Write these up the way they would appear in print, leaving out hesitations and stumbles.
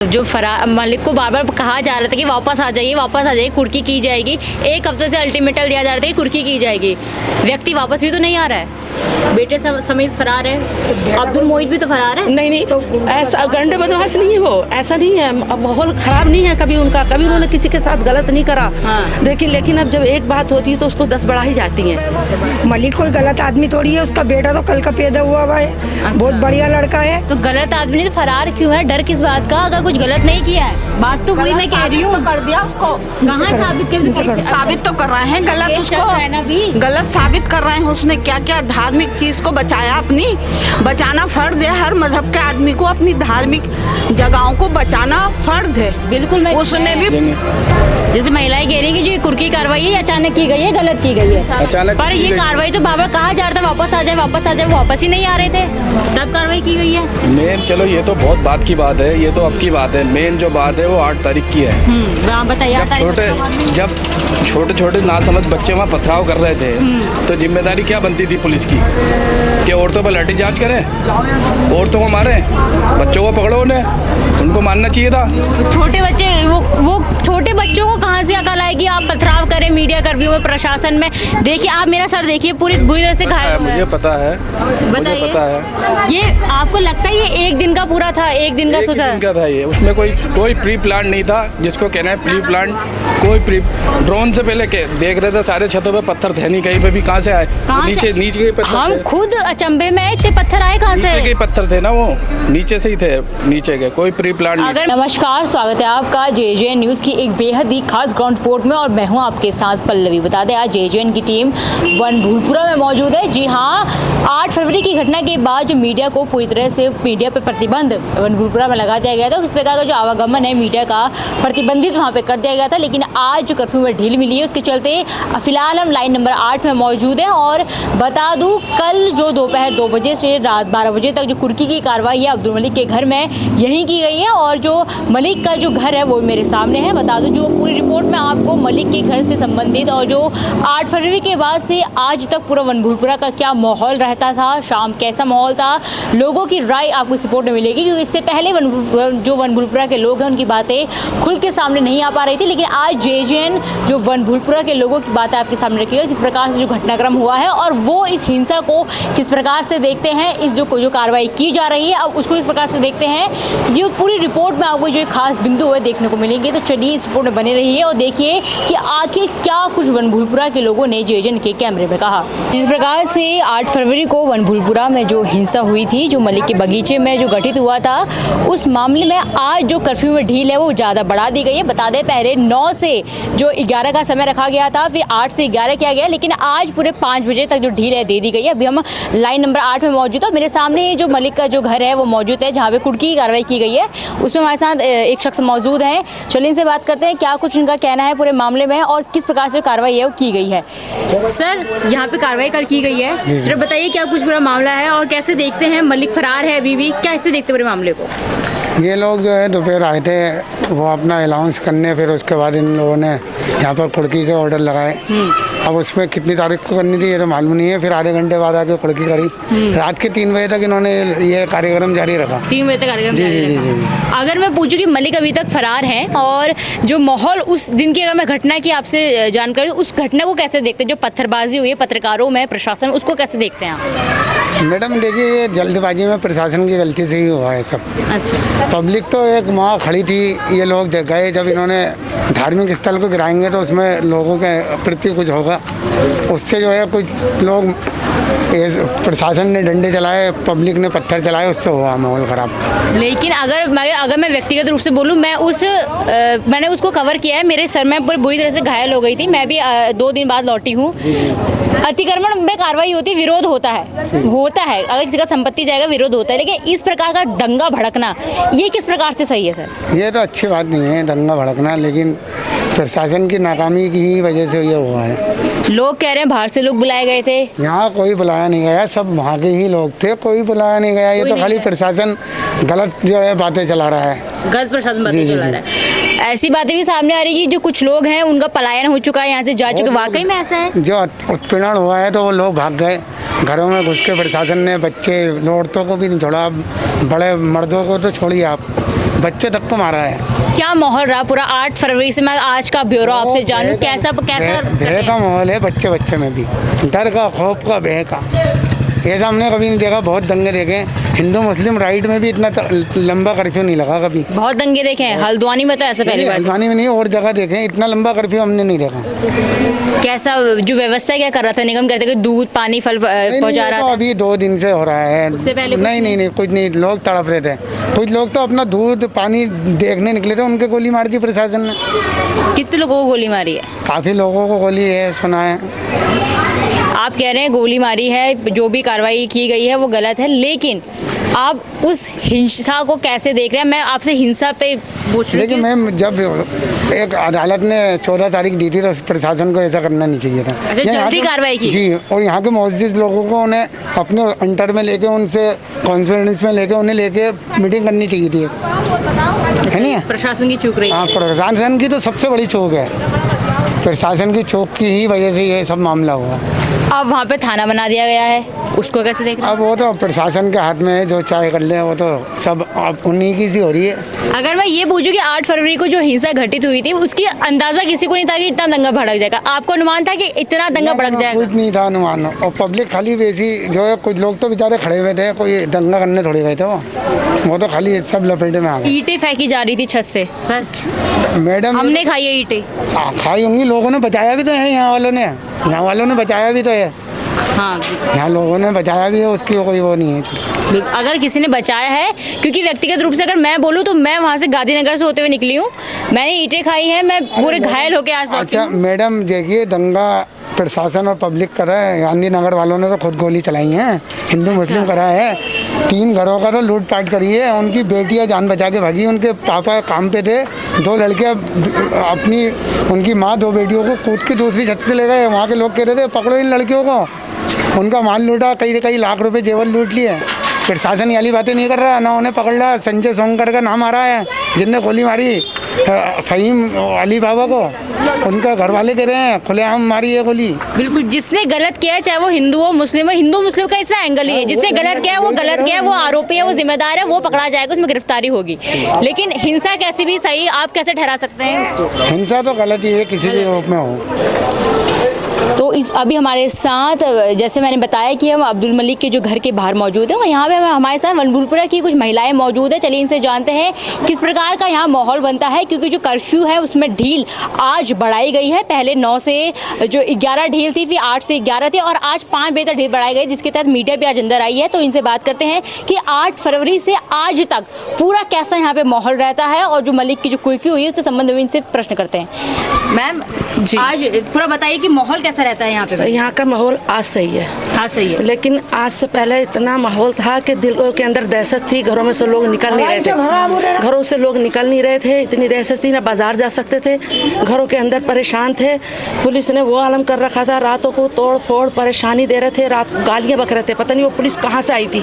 जो मलिक को बार बार कहा जा रहा था कि वापस आ जाइए, कुर्की की जाएगी। एक हफ्ते से अल्टीमेटम दिया जा रहा था कि कुर्की की जाएगी। व्यक्ति वापस भी तो नहीं आ रहा है, बेटे समेत फरार है। अब्दुल मोहित भी तो फरार है। नहीं तो ऐसा गंडे बदमाश नहीं है वो, ऐसा नहीं है। माहौल खराब नहीं है कभी उनका, कभी उन्होंने किसी के साथ गलत नहीं करा। हाँ। लेकिन अब जब एक बात होती है तो उसको 10 बढ़ा ही जाती है। मलिक कोई गलत आदमी थोड़ी है, उसका बेटा तो कल का पैदा हुआ है। अच्छा। बहुत बढ़िया लड़का है। तो गलत आदमी नहीं तो फरार क्यों है? डर किस बात का? अगर कुछ गलत नहीं किया है, बात तो वही मैं कह रही हूँ। कर दिया उसको, कहाँ साबित तो कर रहे हैं गलत, उसको गलत साबित कर रहे हैं। उसने क्या क्या धार्मिक चीज को बचाया, अपनी बचाना फर्ज है। हर मजहब के आदमी को अपनी धार्मिक जगहों को बचाना फर्ज है। बिल्कुल। मैं उसने भी जैसे महिलाएं कह रही है कि जो कुर्की कार्रवाई है अचानक की गई है, गलत की गई है। अचानक पर ये कार्रवाई तो बार-बार कहा जा रहा था वापस आ जाए, वो वापस ही नहीं आ रहे थे, तब कार्रवाई की गई है। मेन चलो ये तो बहुत बात की बात है, ये तो अब की बात है। मेन जो बात है वो 8 तारीख की है। बताइए। जब छोटे ना समझ बच्चे वहाँ पथराव कर रहे थे तो जिम्मेदारी क्या बनती थी पुलिस की कि औरतों पर लाठीचार्ज करें, औरतों को मारें, बच्चों को पकड़ो, उनको मानना चाहिए था। छोटे बच्चे वो छोटे बच्चों को कहाँ से अकल आएगी? आप पथराव करें मीडिया कर्मियों में, प्रशासन में। देखिए आप मेरा सर देखिए, पूरी बुरी तरह से घायल। मुझे पता है, मुझे पता है। ये आपको लगता है ये एक दिन का पूरा था? एक दिन का सोचा था ये, उसमें कोई प्री प्लान नहीं था। जिसको कहना है प्री प्लान, कोई ड्रोन से पहले देख रहे थे सारे छतों पे पत्थर थे नहीं, कहीं पे भी। कहाँ से आए? नीचे के पत्थर। हम खुद अचंभे में इतने पत्थर आए कहाँ से? नीचे के पत्थर थे ना, वो नीचे से ही थे, नीचे के, कोई प्री प्लान नहीं। नमस्कार, स्वागत है आपका JJN न्यूज़ की एक बेहद ही खास ग्राउंड रिपोर्ट में और मैं हूं आपके साथ पल्लवी। बता दें आज JJN की टीम वन भूलपुरा में मौजूद है। जी हां, 8 फरवरी की घटना के बाद जो मीडिया को पूरी तरह से मीडिया पर प्रतिबंध वन भूलपुरा में लगा दिया गया था, उस प्रकार का जो आवागमन है मीडिया का प्रतिबंधित वहाँ पर कर दिया गया था। लेकिन आज जो कर्फ्यू में ढील मिली है उसके चलते फिलहाल हम लाइन नंबर 8 में मौजूद हैं। और बता दूँ कल जो दोपहर 2 बजे से रात 12 बजे तक जो कुर्की की कार्रवाई है अब्दुल मलिक के घर में यहीं की गई है। और जो मलिक का जो घर है वो मेरे सामने है। बता दूं जो पूरी रिपोर्ट में आपको मलिक के घर से संबंधित और जो 8 फरवरी के बाद से आज तक पूरा वन भूलपुरा का क्या माहौल रहता था, शाम कैसा माहौल था, लोगों की राय आपको इस रिपोर्ट में मिलेगी। क्योंकि इससे पहले जो वन भूलपुरा के लोग हैं उनकी बातें खुल के सामने नहीं आ पा रही थी। लेकिन आज JJN जो वन भूलपुरा के लोगों की बातें आपके सामने रखिएगा, किस प्रकार से जो घटनाक्रम हुआ है और वो इस हिंसा को किस प्रकार से देखते हैं, इस जो कार्रवाई की जा रही है अब उसको इस प्रकार से देखते हैं। ये पूरी रिपोर्ट में आपको जो खास बिंदु है देखने को मिलेंगे। तो चलिए इस रिपोर्ट में बने रहिए और देखिए कि आखिर क्या कुछ वन भूलपुरा के लोगों ने JJN के कैमरे में कहा। जिस प्रकार से 8 फरवरी को वन भूलपुरा में जो हिंसा हुई थी, जो मलिक के बगीचे में जो घटित हुआ था, उस मामले में आज जो कर्फ्यू में ढील है वो ज़्यादा बढ़ा दी गई है। बता दें पहले 9 से जो 11 का समय रखा गया था, फिर 8 से 11 किया गया, लेकिन आज पूरे 5 बजे तक जो ढील है दे दी गई है। अभी हम लाइन नंबर 8 में मौजूद है। मेरे सामने जो मलिक का जो घर है वो मौजूद है, जहाँ पे कुर्की की कार्रवाई की गई है। उसमें हमारे साथ एक शख्स मौजूद हैं। चलिए इनसे बात करते हैं क्या कुछ उनका कहना है पूरे मामले में और किस प्रकार से कार्रवाई है वो की गई है। सर, यहाँ पे कार्रवाई कल की गई है, सर बताइए क्या कुछ पूरा मामला है और कैसे देखते हैं? मलिक फरार है अभी भी, कैसे देखते हैं पूरे मामले को? ये लोग जो है दोपहर आए थे वो अपना अलाउंस करने, फिर उसके बाद इन लोगों ने यहाँ पर कुर्की के ऑर्डर लगाए। अब उसमें कितनी तारीख को करनी थी ये तो मालूम नहीं है। फिर आधे घंटे बाद आके कुर्की करी। रात के 3 बजे तक इन्होंने ये कार्यक्रम जारी रखा। 3 बजे तक कार्यक्रम जारी रखा। जी। अगर मैं पूछूं कि मलिक अभी तक फरार है और जो माहौल उस दिन की, अगर मैं घटना की आपसे जानकारी, उस घटना को कैसे देखते हैं? जो पत्थरबाजी हुई है पत्रकारों में, प्रशासन में, उसको कैसे देखते हैं आप? मैडम देखिए, ये जल्दबाजी में प्रशासन की गलती से ही हुआ है सब। अच्छा। पब्लिक तो एक वहाँ खड़ी थी, ये लोग गए जब इन्होंने धार्मिक स्थल को गिराएंगे तो उसमें लोगों के प्रति कुछ होगा, उससे जो है कुछ लोग प्रशासन ने डंडे चलाए, पब्लिक ने पत्थर चलाए, उससे हुआ माहौल ख़राब। लेकिन अगर मैं व्यक्तिगत रूप से बोलूँ, मैंने उसको कवर किया है, मेरे सर में बुरी तरह से घायल हो गई थी। मैं भी 2 दिन बाद लौटी हूँ। अतिक्रमण में कार्रवाई होती है, विरोध होता है अगर किसी का संपत्ति जाएगा विरोध होता है, लेकिन इस प्रकार का दंगा भड़कना ये किस प्रकार से सही है सर? ये तो अच्छी बात नहीं है दंगा भड़कना, लेकिन प्रशासन की नाकामी की ही वजह से ये हुआ है। लोग कह रहे हैं बाहर से लोग बुलाए गए थे। यहाँ कोई बुलाया नहीं गया, सब वहाँ के ही लोग थे, कोई बुलाया नहीं गया। ये तो खाली प्रशासन गलत जो है बातें चला रहा है, गलत प्रशासन बातें चला रहा है। ऐसी बातें भी सामने आ रही है कि जो कुछ लोग हैं उनका पलायन हो चुका है, यहाँ से जा चुके। वाकई में ऐसा है? जो उत्पीड़न हुआ है तो वो लोग भाग गए, घरों में घुस के प्रशासन ने बच्चे औरतों को भी नहीं छोड़ा, बड़े मर्दों को तो छोड़िए आप, बच्चे तक को मारा है। क्या माहौल रहा पूरा 8 फरवरी से? मैं आज का ब्यौरा आपसे जानूं, कैसा भय का माहौल है बच्चे में भी, डर का, खौफ का, भय का। ऐसा हमने कभी नहीं देखा। बहुत दंगे देखे, हिंदू मुस्लिम राइट में भी इतना लंबा कर्फ्यू नहीं लगा कभी। बहुत दंगे देखे हैं हल्द्वानी में, तो ऐसा पहली बार। हल्द्वानी में नहीं, और जगह देखे हैं, इतना लंबा कर्फ्यू हमने नहीं देखा। कैसा जो व्यवस्था क्या कर रहा था निगम? कहते कि दूध पानी फल पहुंचा रहा था। अभी 2 दिन से हो रहा है। उससे पहले नहीं कुछ नहीं, लोग तड़प रहे थे। कुछ लोग तो अपना दूध पानी देखने निकले थे, उनके गोली मार दी प्रशासन ने। कितने लोगों को गोली मारी है? काफ़ी लोगों को गोली है, सुना है। आप कह रहे हैं गोली मारी है, जो भी कार्रवाई की गई है वो गलत है, लेकिन आप उस हिंसा को कैसे देख रहे हैं? मैं आपसे हिंसा पे पूछ रही हूँ। लेकिन मैम, जब एक अदालत ने 14 तारीख दी थी तो प्रशासन को ऐसा करना नहीं चाहिए था। अच्छा, जल्दी कार्रवाई की जी। और यहाँ के मौजूद लोगों को उन्हें अपने अंडर में लेके, उनसे कॉन्फिडेंस में लेके, उन्हें लेके मीटिंग करनी चाहिए थी, है नहीं? प्रशासन की चूक रही है। हाँ, प्रशासन की तो सबसे बड़ी चूक है। प्रशासन की चूक की ही वजह से ये सब मामला हुआ। अब वहाँ पे थाना बना दिया गया है, उसको कैसे देख रहे हैं? अब वो तो प्रशासन के हाथ में है, जो चाहे कर ले, वो तो सब अब उन्हीं की सी हो रही है। अगर मैं ये पूछूं कि 8 फरवरी को जो हिंसा घटित हुई थी, उसकी अंदाजा किसी को नहीं था कि इतना दंगा भड़क जाएगा? आपको अनुमान था कि इतना दंगा भड़क जाएगा? कुछ नहीं था अनुमान। और पब्लिक खाली वैसी जो है, कुछ लोग तो बेचारे खड़े हुए थे, कोई दंगा करने थोड़ी गए थे। वो तो खाली सब लपेटे में आ गए। ईंटें फेंकी जा रही थी छत से सर, मैडम हमने खाई है ईंटें। खाई होंगी, लोगों ने बचाया भी तो है, यहाँ वालों ने बचाया भी तो है। हाँ, यहाँ लोगों ने बचाया भी है, उसकी कोई वो नहीं है। अगर किसी ने बचाया है, क्योंकि व्यक्तिगत रूप से अगर मैं बोलूँ तो मैं वहाँ से गांधीनगर से होते हुए निकली हूँ, मैंने ईंटें खाई हैं, मैं पूरे घायल होके आज लौटी अच्छा हूँ। मैडम देखिए, दंगा प्रशासन और पब्लिक कर रहा है। गांधीनगर वालों ने तो खुद गोली चलाई है, हिंदू मुस्लिम करा है। 3 घरों का तो लूटपाट करी है, उनकी बेटियां जान बचा के भागी। उनके पापा काम पे थे, 2 लड़कियां अपनी, उनकी माँ 2 बेटियों को कूद के दूसरी छत से ले गए। वहाँ के लोग कह रहे थे पकड़ो इन लड़कियों को, उनका माल लूटा, कई लाख रुपए जेवर लूट लिए। प्रशासन वाली बातें नहीं कर रहा, ना उन्हें पकड़ रहा। संजय सोंगकर का नाम आ रहा है, जिनने गोली मारी फहीम अली बाबा को, उनका घर वाले कह रहे हैं खुलेआम मारी है गोली। बिल्कुल, जिसने गलत किया है, चाहे वो हिंदू हो मुस्लिम हो, हिंदू मुस्लिम का इसमें एंगल ही है। जिसने गलत किया है वो गलत किया है, वो आरोपी है, वो जिम्मेदार है, वो पकड़ा जाएगा, उसमें गिरफ्तारी होगी। लेकिन हिंसा कैसी भी सही, आप कैसे ठहरा सकते हैं? हिंसा तो गलत ही है, किसी भी रूप में हो। तो इस अभी हमारे साथ, जैसे मैंने बताया कि हम अब्दुल मलिक के जो घर के बाहर मौजूद हैं, और यहाँ पे हमारे साथ वनभूलपुरा की कुछ महिलाएं मौजूद हैं। चलिए इनसे जानते हैं किस प्रकार का यहाँ माहौल बनता है, क्योंकि जो कर्फ्यू है उसमें ढील आज बढ़ाई गई है। पहले 9 से जो 11 ढील थी, फिर 8 से 11 थी, और आज 5 बजे तक ढील बढ़ाई गई, जिसके तहत मीडिया भी आज अंदर आई है। तो इनसे बात करते हैं कि 8 फरवरी से आज तक पूरा कैसा यहाँ पे माहौल रहता है, और जो मलिक की जो कुर्की हुई है उससे संबंध में इनसे प्रश्न करते हैं। मैम जी, आज पूरा बताइए कि माहौल कैसा रहता है यहाँ पे? यहाँ का माहौल आज सही है। हाँ सही है, लेकिन आज से पहले इतना माहौल था कि दिलों के अंदर दहशत थी, घरों में से लोग निकल नहीं रहे थे, घरों से लोग निकल नहीं रहे थे, इतनी दहशत थी, ना बाजार जा सकते थे, घरों के अंदर परेशान थे। पुलिस ने वो आलम कर रखा था, रातों को तोड़ फोड़ परेशानी दे रहे थे, रात गालियाँ बक रहे थे। पता नहीं वो पुलिस कहाँ से आई थी,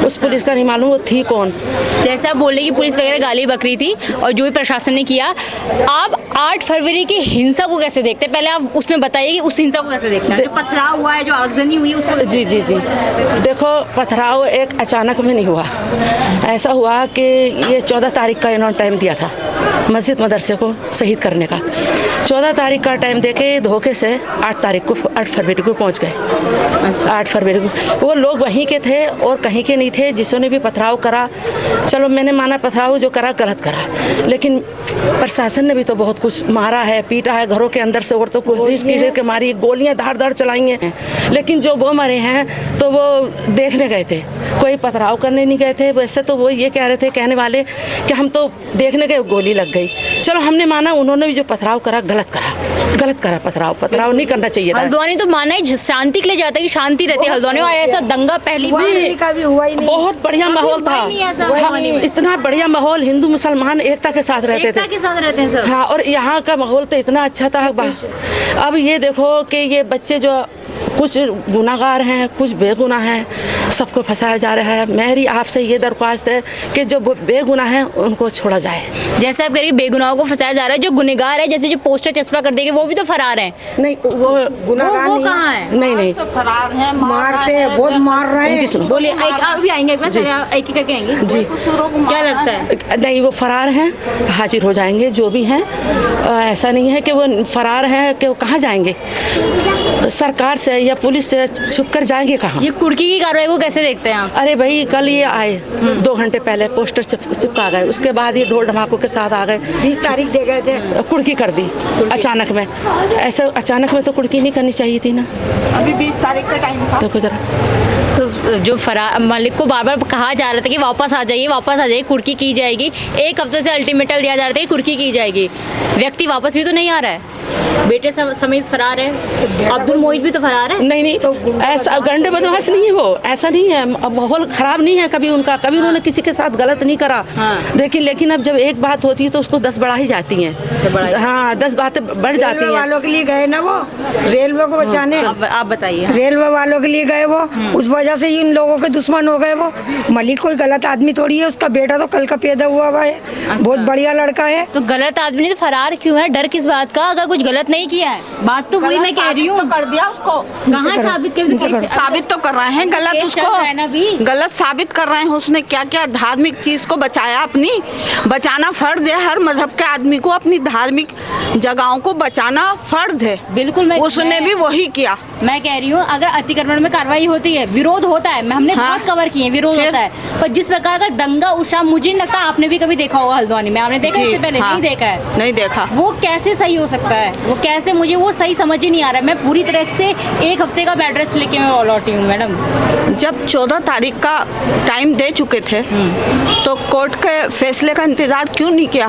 उस पुलिस का नहीं मालूम वो थी कौन। जैसा बोले कि पुलिस वगैरह गाली बकरी थी, और जो भी प्रशासन ने किया। आप 8 फरवरी की हिंसा को कैसे देखते हैं? पहले आप उसमें बताइए कि उस हिंसा को कैसे देखते हैं, जो पथराव हुआ है, जो आगजनी हुई है उसको। जी देखो, पथराव एक अचानक में नहीं हुआ। ऐसा हुआ कि ये 14 तारीख का इन्होंने टाइम दिया था मस्जिद मदरसे को शहीद करने का। 14 तारीख का टाइम देके धोखे से 8 फरवरी को पहुंच गए। 8 फरवरी को वो लोग वहीं के थे और कहीं के नहीं थे। जिसने भी पथराव करा, चलो मैंने माना पथराव जो करा गलत करा, लेकिन प्रशासन ने भी तो बहुत कुछ मारा है, पीटा है, घरों के अंदर से औरतों को कीचड़ के मारी, गोलियां धाड़ चलाई हैं। लेकिन जो वो मरे हैं तो वो देखने गए थे, कोई पथराव करने नहीं गए थे। वैसे तो वो ये कह रहे थे, कहने वाले कि हम तो देखने गए, गोली लग गई। चलो हमने माना उन्होंने भी जो पथराव करा गलत करा। पथराव नहीं करना चाहिए था। हल्द्वानी तो माना ही शांति के लिए जाता है कि शांति रहती है हल्द्वानी, और ऐसा दंगा पहली बार का भी हुआ ही नहीं। बहुत बढ़िया माहौल था, इतना बढ़िया माहौल, हिंदू मुसलमान एकता के साथ रहते थे। सब। हाँ, और यहाँ का माहौल तो इतना अच्छा था। अब ये देखो कि ये बच्चे जो कुछ गुनाहगार हैं, कुछ बेगुनाह हैं, सबको फंसाया जा रहा है। मेरी आपसे ये दरख्वास्त है कि जो बेगुनाह हैं उनको छोड़ा जाए। जैसे आप कह रही बेगुनाहों को फंसाया जा रहा है, जो गुनहगार है जैसे जो पोस्टर चस्पा कर देंगे वो भी तो फरार हैं। नहीं वो गुनाहगार वो नहीं है। कहाँ है? नहीं नहीं फरार है, मार से बहुत मार रहे उनकी हैं। सुनो। बोलिए, आप भी आएंगे एक बार, चलिए आप एक एक करके आएंगे जी। क्या लगता है? नहीं वो फरार हैं, हाजिर हो जाएंगे जो भी हैं। ऐसा नहीं है कि वो फरार हैं कि वो कहाँ जाएंगे, सरकार से या पुलिस से छुप कर जाएंगे कहाँ। ये कुर्की की कार्रवाई को कैसे देखते हैं आप? अरे भाई कल ये आए 2 घंटे पहले पोस्टर चिपका गए, उसके बाद ये ढोल ढमाकों के साथ आ गए, 20 तारीख दे गए थे। कुड़की कर दी अचानक में। ऐसे अचानक में तो कुड़की नहीं करनी चाहिए थी ना। अभी 20 तारीख का टाइम था। देखो जरा, तो जो फरार मालिक को बार बार कहा जा रहा था कि वापस आ जाइए, कुर्की की जाएगी। एक हफ्ते से अल्टीमेटम दिया जा रहा था कि कुर्की की जाएगी। व्यक्ति वापस भी तो नहीं आ रहा है, बेटे समेत फरार है। अब्दुल मोहित भी तो फरार है। नहीं नहीं ऐसा गंडे बदमाश नहीं है वो, ऐसा नहीं है। अब माहौल खराब नहीं है कभी उनका, कभी उन्होंने किसी के साथ गलत नहीं करा। हाँ। लेकिन अब जब एक बात होती है तो उसको 10 बढ़ा ही जाती हैं। हाँ 10 बातें बढ़ जाती रेलवे हैं। वालों के लिए गए ना वो, रेलवे को बचाने। आप बताइए। रेलवे वालों के लिए गए वो, उस वजह से इन लोगों के दुश्मन हो गए वो। मलिक कोई गलत आदमी थोड़ी है, उसका बेटा तो कल का पैदा हुआ है, बहुत बढ़िया लड़का है। तो गलत आदमी नहीं तो फरार क्यों है? डर किस बात का? अगर कुछ गलत नहीं किया है, बात तो वही मैं कह रही हूँ। तो कर दिया उसको, कहाँ साबित तो कर रहे हैं गलत केस चल रहा है ना अभी। उसको, गलत साबित कर रहे हैं। उसने क्या क्या धार्मिक चीज को बचाया, अपनी बचाना फर्ज है हर मजहब के आदमी को, अपनी धार्मिक जगहों को बचाना फर्ज है। बिल्कुल उसने भी वही किया। मैं कह रही हूँ अगर अतिक्रमण में कार्रवाई होती है, विरोध होता है, हमने हाँ। बहुत कवर किए हैं, विरोध फिर? होता है, पर जिस प्रकार का दंगा उषा, मुझे नहीं लगता आपने भी कभी देखा होगा हल्द्वानी में। आपने देखा जी, इससे पहले? हाँ। नहीं देखा है। नहीं देखा। वो कैसे सही हो सकता है? वो कैसे, मुझे वो सही समझ ही नहीं आ रहा है। मैं पूरी तरह से एक हफ्ते का बेड रेस्ट लेके मैं लौटी हूँ मैडम। जब 14 तारीख का टाइम दे चुके थे तो कोर्ट के फैसले का इंतजार क्यों नहीं किया?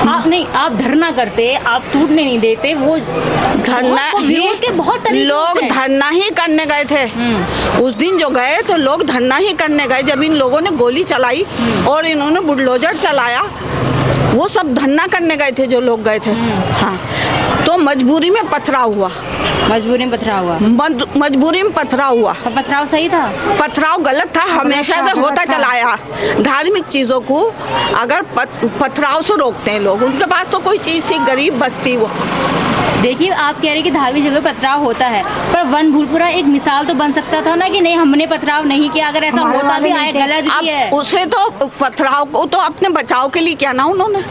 आप नहीं, आप धरना करते, आप टूटने नहीं देते। वो धरना बहुत- विरोध के बहुत तरीके लोग होते हैं। धरना ही करने गए थे। उस दिन जो गए तो लोग धरना ही करने गए। जब इन लोगों ने गोली चलाई और इन्होंने बुलडोजर चलाया, वो सब धरना करने गए थे जो लोग गए थे। हाँ, तो मजबूरी में पथराव हुआ। मजबूरी में पथराव हुआ। मजबूरी में पथराव हुआ। पर पथराव सही था? पथराव गलत था, हमेशा से होता चला आया। धार्मिक चीज़ों को अगर पथराव से रोकते हैं लोग, उनके पास तो कोई चीज़ थी, गरीब बस्ती वो। देखिए, आप कह रहे हैं कि धार्मिक जगह पथराव होता है, पर वन भूलपुरा एक मिसाल तो बन सकता था ना कि नहीं हमने पथराव नहीं किया। अगर ऐसा हमारे होता वाले भी नहीं आए, थे। गलत भी है। अब उसे तो पथराव को तो अपने बचाव के लिए किया ना उन्होंने,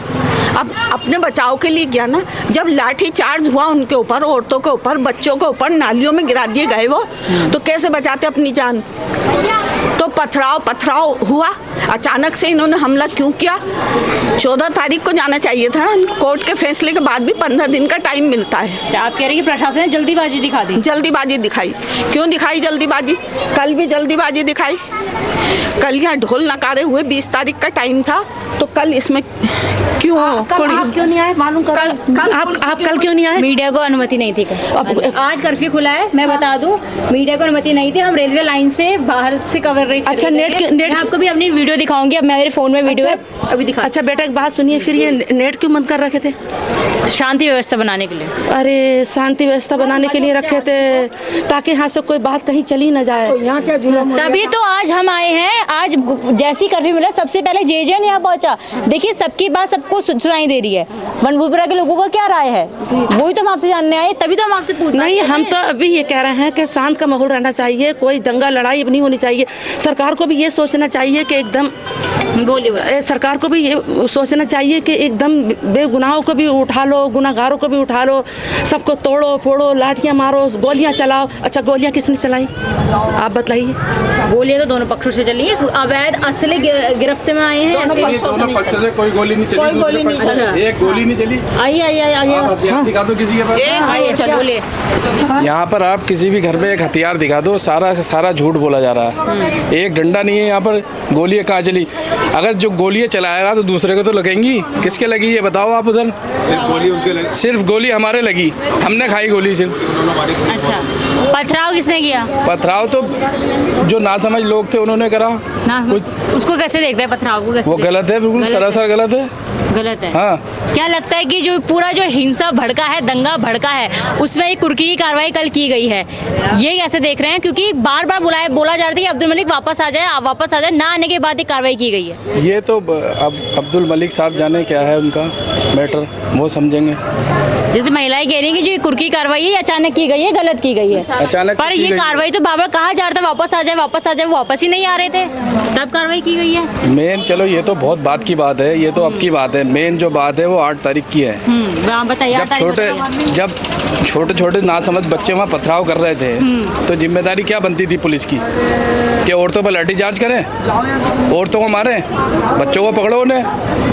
अब अपने बचाव के लिए किया ना। जब लाठी चार्ज हुआ उनके ऊपर, औरतों के ऊपर, बच्चों के ऊपर, नालियों में गिरा दिए गए वो, तो कैसे बचाते अपनी जान? तो पथराव हुआ। अचानक से इन्होंने हमला क्यों किया? 14 तारीख को जाना चाहिए था। कोर्ट के फैसले के बाद भी 15 दिन का टाइम मिलता है। आप कह रहे हैं कि प्रशासन ने जल्दीबाजी दिखा दी? जल्दीबाजी दिखाई। क्यों दिखाई जल्दीबाजी? कल भी जल्दीबाजी दिखाई। कल यहाँ ढोल नकारे हुए, 20 तारीख का टाइम था, तो कल इसमें क्यों? कल आप क्यों नहीं आए? मालूम करो। आप कल क्यों नहीं आए? मीडिया को अनुमति नहीं थी। आज कर्फ्यू खुला है, मैं बता दूं, मीडिया को अनुमति नहीं थी। हम रेलवे लाइन से बाहर से कवरेज। अच्छा, नेट मैं आपको भी अपनी वीडियो दिखाऊंगी। अब मेरे फोन में वीडियो है, अभी दिखा। अच्छा बेटा एक बात सुनिए, फिर ये नेट क्यों बंद कर रखे थे? शांति व्यवस्था बनाने के लिए। अरे शांति व्यवस्था बनाने के लिए रखे थे, ताकि यहाँ से कोई बात कहीं चली न जाए। यहाँ क्या जुलम हो तभी तो आज हम आए हैं। आज जैसी कर्फ्यू मिला, सबसे पहले जेजेएन यहाँ पहुंचा। देखिए, सबकी बात सबको सुनाई दे रही है। वन भूलपुरा के लोगों का क्या राय है, वही तो हम आपसे जानने आए, तभी तो हम आपसे पूछ नहीं, हम तो अभी ये कह रहे हैं कि शांत का माहौल रहना चाहिए, कोई दंगा लड़ाई नहीं होनी चाहिए। सरकार को भी ये सोचना चाहिए कि एकदम, बोलिए। सरकार को भी ये सोचना चाहिए कि एकदम बेगुनाहों को भी उठा लो, गुनाहगारों को भी उठा लो, सबको तोड़ो फोड़ो, लाठियाँ मारो, गोलियाँ चलाओ। अच्छा, गोलियाँ किसने चलाई आप बताइए? गोलियां तो दोनों पक्षों से चली है। अवैध असली गिरफ्त में आए हैं। दोनों पक्ष से कोई गोली नहीं चली। कोई गोली नहीं चली। एक गोली नहीं चली। आइए। आप हथियार दिखा दो किसी के पास। एक भी नहीं चली। बोलिए। यहाँ पर आप किसी भी घर में एक हथियार दिखा दो, सारा से सारा झूठ बोला जा रहा है। एक डंडा नहीं है यहाँ पर। गोलियाँ कहाँ चली? अगर जो गोलियाँ चलाएगा तो दूसरे को तो लगेंगी। किसके लगी ये बताओ आप? उधर सिर्फ गोली हमारे लगी, हमने खाई गोली सिर्फ। अच्छा, पथराव किसने किया? पथराव तो जो नासमझ लोग थे उन्होंने करा। ना उसको कैसे देखते हैं पथराव को? कैसे वो गलत है, बिल्कुल सरासर गलत है। गलत है। हाँ। क्या लगता है कि जो पूरा जो हिंसा भड़का है, दंगा भड़का है, उसमें एक कुर्की की कार्रवाई कल की गई है, ये कैसे देख रहे हैं? क्योंकि बार बार बोला जा रहा था कि अब्दुल मलिक वापस आ जाए, ना आने के बाद एक कार्रवाई की गई है। ये तो अब अब्दुल मलिक साहब जाने क्या है उनका मैटर, वो समझेंगे। जैसे महिलाएं कह रही हैं कि जो कुर्की कार्रवाई है अचानक की गई है, गलत की गई है। अचानक पर ये कार्रवाई तो बार बार कहा जा रहा था वापस आ जाए, वो वापस ही नहीं आ रहे थे, तब कार्रवाई की गई है। मेन चलो ये तो बहुत बात की बात है, ये तो अब की बात है। मेन जो बात है वो 8 तारीख की है। बताइए। जब छोटे नासमझ बच्चे वहाँ पथराव कर रहे थे, तो जिम्मेदारी क्या बनती थी पुलिस की? कि औरतों पर लाठीचार्ज करें, औरतों को मारें, बच्चों को पकड़ो,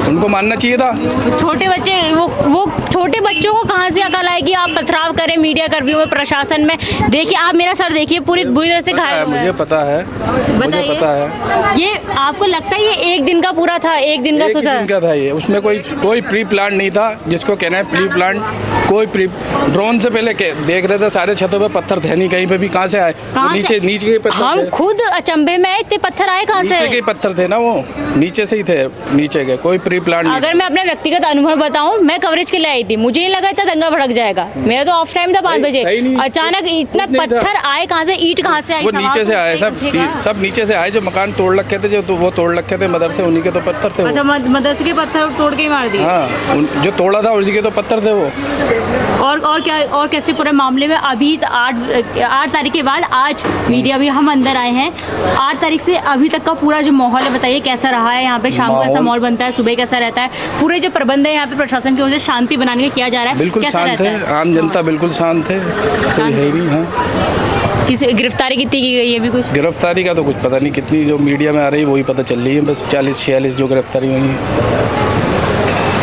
उनको मारना चाहिए था। छोटे बच्चे, वो छोटे बच्चों को कहाँ से अकल आएगी? आप पथराव करें मीडिया कर्मियों में, प्रशासन में। देखिए आप मेरा सर देखिए, पूरी बुरी तरह से घायल हुआ है। मुझे पता है, मुझे पता है। ये आपको लगता है ये एक दिन का पूरा था? एक दिन का सोचा? एक दिन का था ये, उसमें कोई प्री प्लान नहीं था। जिसको कहना है प्री प्लान, ड्रोन से पहले देख रहे थे, सारे छतों पे पत्थर थे नहीं, कहीं पे भी। कहाँ से आए? नीचे के पत्थर। हम खुद अचंभे में इतने पत्थर आए कहाँ से? नीचे के पत्थर थे ना, वो नीचे से ही थे, नीचे के, कोई प्री प्लान नहीं। अगर मैं अपना व्यक्तिगत अनुभव बताऊं, मैं कवरेज के लिए आई थी, मुझे नहीं लगा था दंगा भड़क जाएगा। मेरा तो ऑफ टाइम था 5 बजे, अचानक इतना पत्थर आए कहाँ से? ईंट कहाँ से आई? वो नीचे से आए, सब नीचे से आए। जो मकान तोड़ रखे थे, जो वो तोड़ रखे थे मदरसे, उन्हीं के तो पत्थर थे। अच्छा, मदरसे के पत्थर तोड़ के मार दिए? हाँ, जो तोड़ा था उसी के तो पत्थर थे वो। और क्या, और कैसे पूरे मामले में अभी 8 तारीख के बाद आज मीडिया भी हम अंदर आए हैं। 8 तारीख से अभी तक का पूरा जो माहौल है, बताइए कैसा रहा है यहाँ पे? शाम को कैसा माहौल बनता है, सुबह कैसा रहता है? पूरे जो प्रबंध है यहाँ पे प्रशासन की ओर से शांति बनाने का किया जा रहा है, बिल्कुल शांत है। आम जनता बिल्कुल शांत है, कोई है ही नहीं। हाँ, किसी गिरफ्तारी कितनी की गई है अभी? कुछ गिरफ्तारी का तो कुछ पता नहीं, कितनी जो मीडिया में आ रही है वही पता चल रही है। बस 40-46 जो गिरफ्तारी हुई है।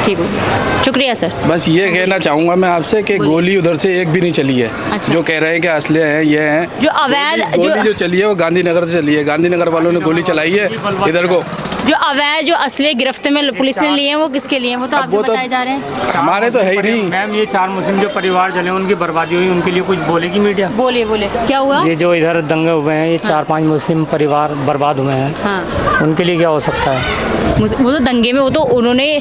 ठीक है, शुक्रिया सर। बस ये कहना चाहूँगा मैं आपसे कि गोली उधर से एक भी नहीं चली है। अच्छा। जो कह रहे हैं कि असले हैं, ये हैं, जो अवैध गोली जो चली है वो गांधीनगर से चली है। गांधीनगर वालों ने गोली चलाई है इधर को। जो अवैध जो असली गिरफ्त में पुलिस ने लिए हैं, वो किसके लिए हैं? वो तो आपको बताए जा रहे हैं। हमारे तो है ही नहीं। मैम, ये 4 मुस्लिम जो परिवार जले, उनकी बर्बादी हुई, उनके लिए कुछ बोलेगी मीडिया? बोले क्या हुआ? ये जो इधर दंगे हुए हैं, ये 4-5 मुस्लिम परिवार बर्बाद हुए हैं। हाँ, उनके लिए क्या हो सकता है? वो तो दंगे में, वो तो उन्होंने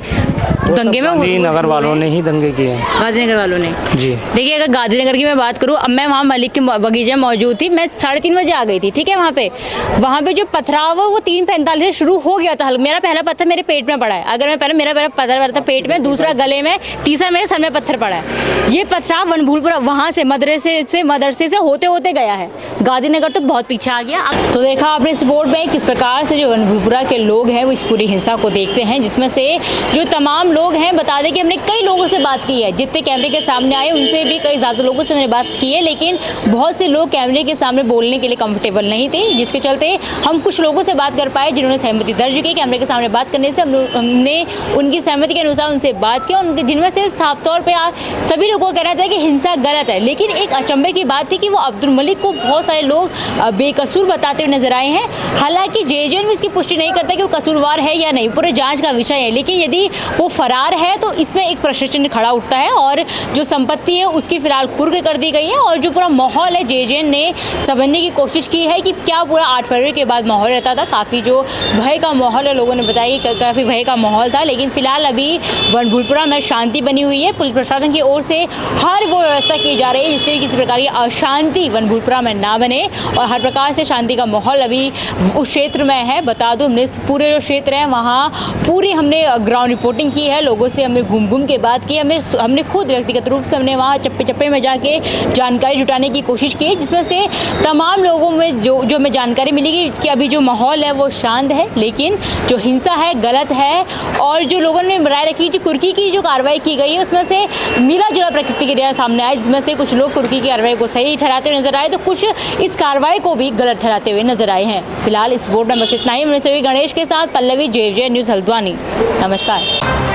दंगे में गांधीनगर वालों ने ही दंगे किए हैं। गांधीनगर वालों ने जी। देखिए, अगर गांधीनगर की मैं बात करूं, अब मैं वहाँ मलिक के बगीचे में मौजूद थी। मैं 3:30 बजे आ गई थी, ठीक है। वहाँ पे जो पथराव है वो 3:45 से शुरू हो गया था। मेरा पहला पत्थर मेरे पेट में पड़ा है। अगर मैं पहले मेरा पत्थर पड़ा था पेट में, दूसरा गले में, तीसरा मेरे सर में पत्थर पड़ा है। ये पथराव वनभूलपुरा वहाँ से मदरसे से होते होते गया है। गांधीनगर तो बहुत पीछे आ गया। तो देखा आपने इस बोर्ड में किस प्रकार से जो वनभूलपुरा के लोग हैं वो इस पूरी हिंसा को देखते हैं, जिसमें से जो तमाम लोग हैं, बता दें कि हमने कई लोगों से बात की है, जितने कैमरे के सामने आए उनसे भी कई ज़्यादा लोगों से मैंने बात की है, लेकिन बहुत से लोग कैमरे के सामने बोलने के लिए कंफर्टेबल नहीं थे, जिसके चलते हम कुछ लोगों से बात कर पाए जिन्होंने सहमति दर्ज की कैमरे के सामने बात करने से। हमने उनकी सहमति के अनुसार उनसे बात किया, जिनमें से साफ तौर पर सभी लोगों का कहना था कि हिंसा गलत है। लेकिन एक अचंभे की बात थी कि वो अब्दुल मलिक को बहुत सारे लोग बेकसूर बताते हुए नजर आए हैं। हालांकि जेजेएन में इसकी पुष्टि नहीं करता कि वो कसूरवार है या नहीं, पूरे जांच का विषय है। लेकिन यदि वो फरार है तो इसमें एक प्रश्न चिन्ह खड़ा उठता है, और जो संपत्ति है उसकी फिलहाल कुर्क कर दी गई है। और जो पूरा माहौल है, जेजेएन ने समझने की कोशिश की है कि क्या पूरा 8 फरवरी के बाद माहौल रहता था। काफ़ी जो भय का माहौल है, लोगों ने बताया कि काफ़ी भय का माहौल था। लेकिन फिलहाल अभी वनभूलपुरा में शांति बनी हुई है। पुलिस प्रशासन की ओर से हर वो व्यवस्था की जा रही है जिससे किसी प्रकार की अशांति वनभूलपुरा में ना बने, और हर प्रकार से शांति का माहौल अभी उस क्षेत्र में है। बता दूं, हमने पूरे जो क्षेत्र है वहाँ पूरी हमने ग्राउंड रिपोर्टिंग की है, लोगों से हमने घूम के बात की। हमने खुद व्यक्तिगत रूप से हमने वहाँ चप्पे में जाके जानकारी जुटाने की कोशिश की, जिसमें से तमाम लोगों में जो हमें जानकारी मिली कि अभी जो माहौल है वो शांत है, लेकिन जो हिंसा है गलत है। और जो लोगों ने राय रखी, जो कुर्की की जो कार्रवाई की गई है उसमें से मिला जुला प्रतिक्रिया सामने आई, जिसमें से कुछ लोग कुर्की की कार्रवाई को सही ठहराते हुए नजर आए तो कुछ इस कार्रवाई को भी गलत ठहराते हुए नजर आए हैं। फिलहाल इस बोर्ड में बस इतना ही। मैं गणेश के साथ पल्लवी, जेजे न्यूज़ हल्द्वानी। नमस्कार।